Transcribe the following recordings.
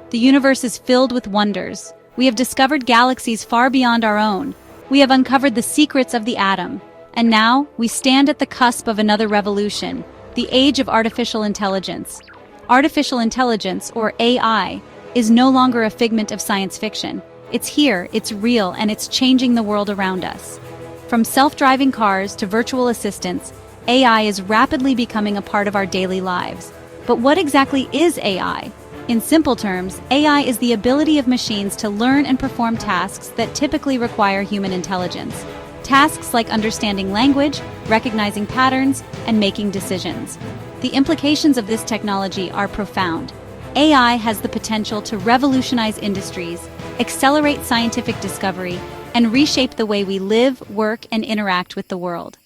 The universe is filled with wonders. We have discovered galaxies far beyond our own. We have uncovered the secrets of the atom. And now, we stand at the cusp of another revolution, the age of artificial intelligence. Artificial intelligence, or AI, is no longer a figment of science fiction. It's here, it's real, and it's changing the world around us. From self-driving cars to virtual assistants, AI is rapidly becoming a part of our daily lives. But what exactly is AI? In simple terms, AI is the ability of machines to learn and perform tasks that typically require human intelligence. Tasks like understanding language, recognizing patterns, and making decisions. The implications of this technology are profound. AI has the potential to revolutionize industries, accelerate scientific discovery, and reshape the way we live, work, and interact with the world.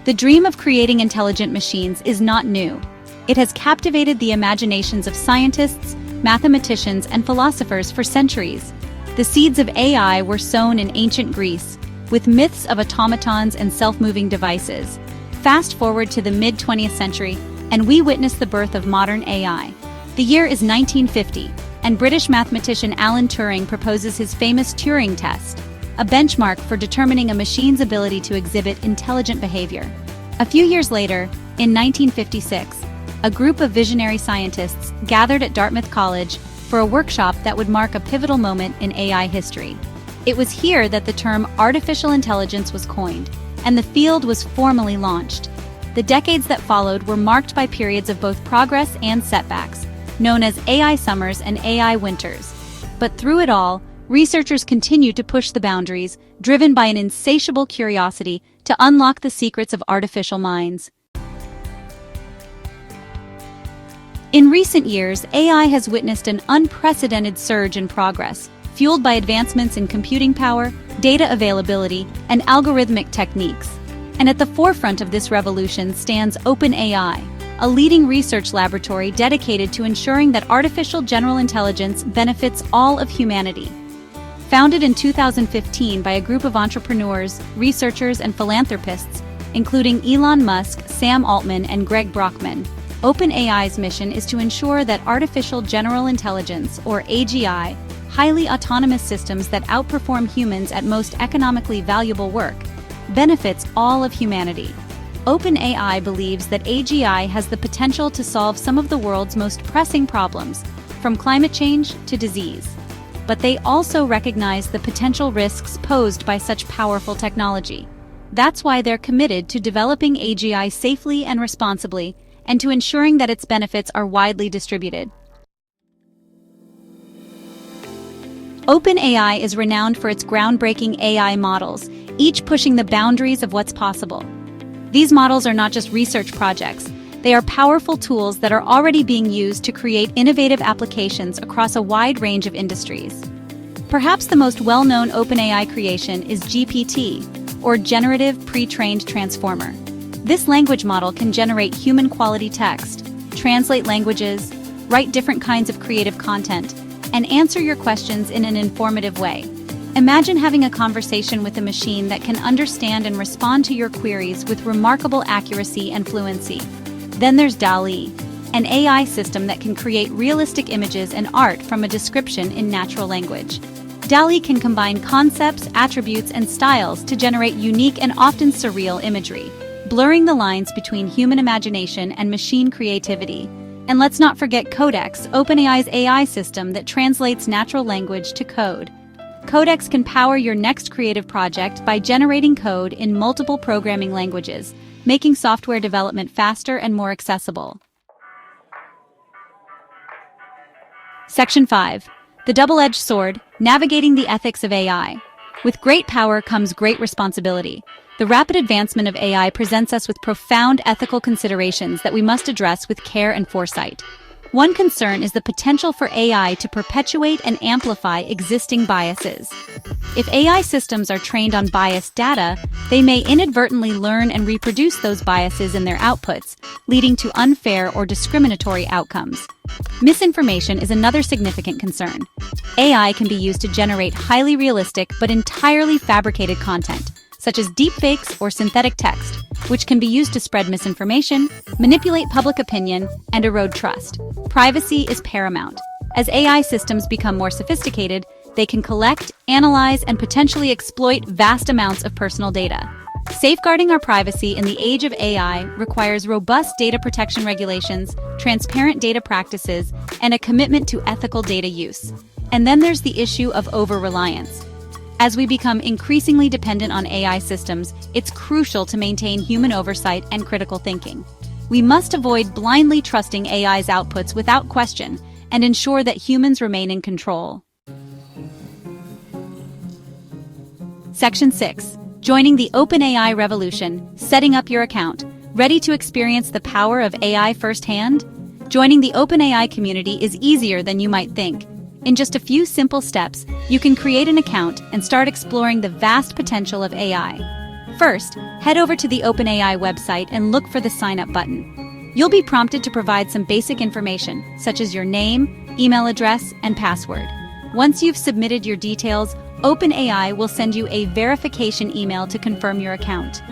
The dream of creating intelligent machines is not new. It has captivated the imaginations of scientists, mathematicians, and philosophers for centuries. The seeds of AI were sown in ancient Greece, with myths of automatons and self-moving devices. Fast forward to the mid-20th century, and we witness the birth of modern AI. The year is 1950, and British mathematician Alan Turing proposes his famous Turing test, a benchmark for determining a machine's ability to exhibit intelligent behavior. A few years later, in 1956, a group of visionary scientists gathered at Dartmouth College for a workshop that would mark a pivotal moment in AI history. It was here that the term artificial intelligence was coined, and the field was formally launched. The decades that followed were marked by periods of both progress and setbacks, known as AI summers and AI winters. But through it all, researchers continued to push the boundaries, driven by an insatiable curiosity to unlock the secrets of artificial minds. In recent years, AI has witnessed an unprecedented surge in progress, fueled by advancements in computing power, data availability, and algorithmic techniques. And at the forefront of this revolution stands OpenAI, a leading research laboratory dedicated to ensuring that artificial general intelligence benefits all of humanity. Founded in 2015 by a group of entrepreneurs, researchers, and philanthropists, including Elon Musk, Sam Altman, and Greg Brockman, OpenAI's mission is to ensure that artificial general intelligence, or AGI, highly autonomous systems that outperform humans at most economically valuable work, benefits all of humanity. OpenAI believes that AGI has the potential to solve some of the world's most pressing problems, from climate change to disease. But they also recognize the potential risks posed by such powerful technology. That's why they're committed to developing AGI safely and responsibly, and to ensuring that its benefits are widely distributed. OpenAI is renowned for its groundbreaking AI models, each pushing the boundaries of what's possible. These models are not just research projects. They are powerful tools that are already being used to create innovative applications across a wide range of industries. Perhaps the most well-known OpenAI creation is GPT, or Generative Pre-trained Transformer. This language model can generate human-quality text, translate languages, write different kinds of creative content, and answer your questions in an informative way. Imagine having a conversation with a machine that can understand and respond to your queries with remarkable accuracy and fluency. Then there's DALL-E, an AI system that can create realistic images and art from a description in natural language. DALL-E can combine concepts, attributes, and styles to generate unique and often surreal imagery, blurring the lines between human imagination and machine creativity. And let's not forget Codex, OpenAI's AI system that translates natural language to code. Codex can power your next creative project by generating code in multiple programming languages, making software development faster and more accessible. Section 5. The double-edged sword, navigating the ethics of AI. With great power comes great responsibility. The rapid advancement of AI presents us with profound ethical considerations that we must address with care and foresight. One concern is the potential for AI to perpetuate and amplify existing biases. If AI systems are trained on biased data, they may inadvertently learn and reproduce those biases in their outputs, leading to unfair or discriminatory outcomes. Misinformation is another significant concern. AI can be used to generate highly realistic but entirely fabricated content, such as deepfakes or synthetic text, which can be used to spread misinformation, manipulate public opinion, and erode trust. Privacy is paramount. As AI systems become more sophisticated, they can collect, analyze, and potentially exploit vast amounts of personal data. Safeguarding our privacy in the age of AI requires robust data protection regulations, transparent data practices, and a commitment to ethical data use. And then there's the issue of over-reliance. As we become increasingly dependent on AI systems, it's crucial to maintain human oversight and critical thinking. We must avoid blindly trusting AI's outputs without question and ensure that humans remain in control. Section 6. Joining the OpenAI revolution, setting up your account. Ready to experience the power of AI firsthand? Joining the OpenAI community is easier than you might think. In just a few simple steps, you can create an account and start exploring the vast potential of AI. First, head over to the OpenAI website and look for the Sign Up button. You'll be prompted to provide some basic information, such as your name, email address, and password. Once you've submitted your details, OpenAI will send you a verification email to confirm your account.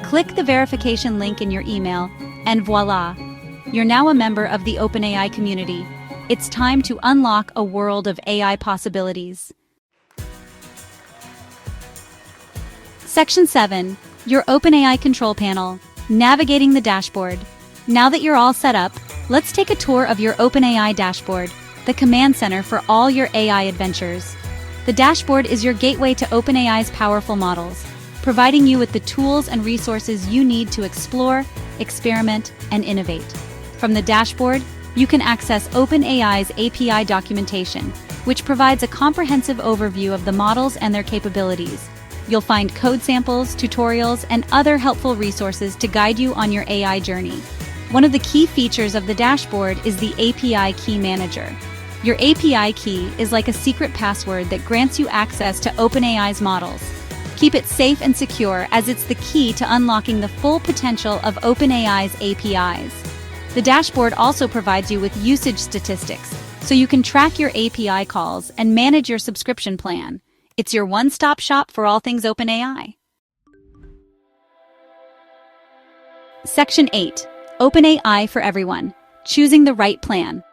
Click the verification link in your email, and voila! You're now a member of the OpenAI community. It's time to unlock a world of AI possibilities. Section 7. Your OpenAI Control Panel. Navigating the dashboard. Now that you're all set up, let's take a tour of your OpenAI dashboard, the command center for all your AI adventures. The dashboard is your gateway to OpenAI's powerful models, providing you with the tools and resources you need to explore, experiment, and innovate. From the dashboard, you can access OpenAI's API documentation, which provides a comprehensive overview of the models and their capabilities. You'll find code samples, tutorials, and other helpful resources to guide you on your AI journey. One of the key features of the dashboard is the API Key Manager. Your API key is like a secret password that grants you access to OpenAI's models. Keep it safe and secure, as it's the key to unlocking the full potential of OpenAI's APIs. The dashboard also provides you with usage statistics, so you can track your API calls and manage your subscription plan. It's your one-stop shop for all things OpenAI. Section 8. OpenAI for everyone. Choosing the right plan.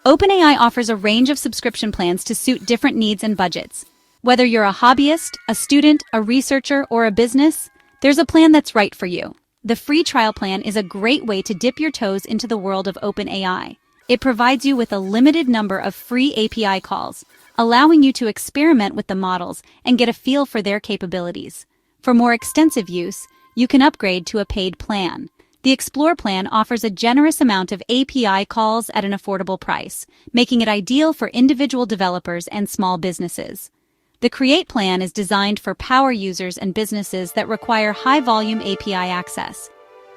OpenAI offers a range of subscription plans to suit different needs and budgets. Whether you're a hobbyist, a student, a researcher, or a business, there's a plan that's right for you. The free trial plan is a great way to dip your toes into the world of OpenAI. It provides you with a limited number of free API calls, allowing you to experiment with the models and get a feel for their capabilities. For more extensive use, you can upgrade to a paid plan. The Explore plan offers a generous amount of API calls at an affordable price, making it ideal for individual developers and small businesses. The Create plan is designed for power users and businesses that require high-volume API access.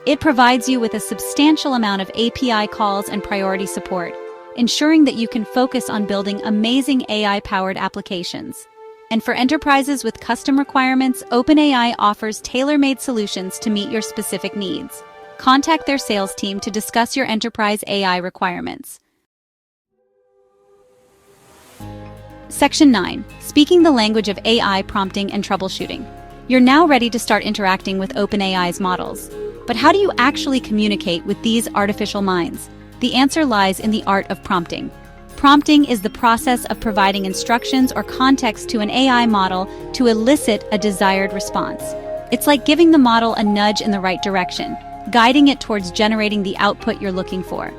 It provides you with a substantial amount of API calls and priority support, ensuring that you can focus on building amazing AI-powered applications. And for enterprises with custom requirements, OpenAI offers tailor-made solutions to meet your specific needs. Contact their sales team to discuss your enterprise AI requirements. Section 9. Speaking the language of AI prompting and troubleshooting. You're now ready to start interacting with OpenAI's models. But how do you actually communicate with these artificial minds? The answer lies in the art of prompting. Prompting is the process of providing instructions or context to an AI model to elicit a desired response. It's like giving the model a nudge in the right direction, guiding it towards generating the output you're looking for.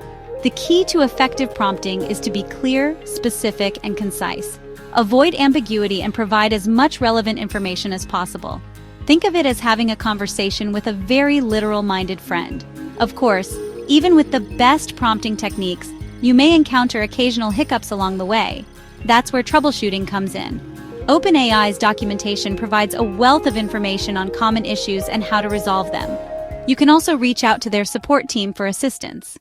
The key to effective prompting is to be clear, specific, and concise. Avoid ambiguity and provide as much relevant information as possible. Think of it as having a conversation with a very literal-minded friend. Of course, even with the best prompting techniques, you may encounter occasional hiccups along the way. That's where troubleshooting comes in. OpenAI's documentation provides a wealth of information on common issues and how to resolve them. You can also reach out to their support team for assistance.